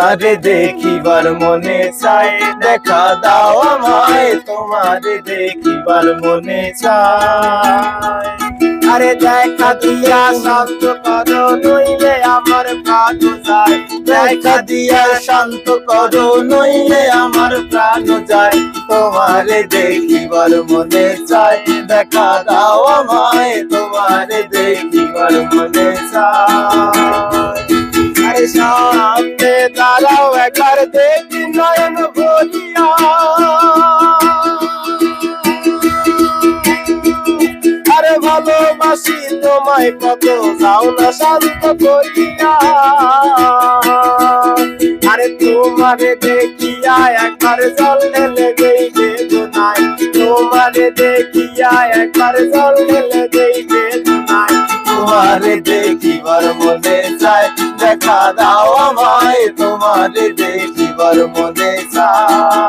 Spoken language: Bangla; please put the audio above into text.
তোমারে দেখিবার মনে চায়, দেখা দাও আমায় তোমারে দেখিবার মনে চায়। আরে দেখা দিয়া শান্ত করো নইলে আমার প্রাণ যায়, দেখা দিয়া শান্ত করো নইলে আমার প্রাণ যায়। তোমারে দেখিবার মনে চায়, দেখা দাও আমায় তোমারে দেখিবার মনে চায়। আরে সামনে দাঁড়াও একবার দেখি নয়ন ভরিয়া, আরে ভালোবাসি তোমায় কত যাও না শান্ত করিয়া। আরে তোমারে দেখিয়া একবার জল ঢেলে দেই বেদনায়, তোমারে দেখিয়া একবার জল ঢেলে দেই বেদনায়। তোমারে দেখিবার মনে চায়, দেখা দাও আমায় তোমারে দেখিবার মনে চায়।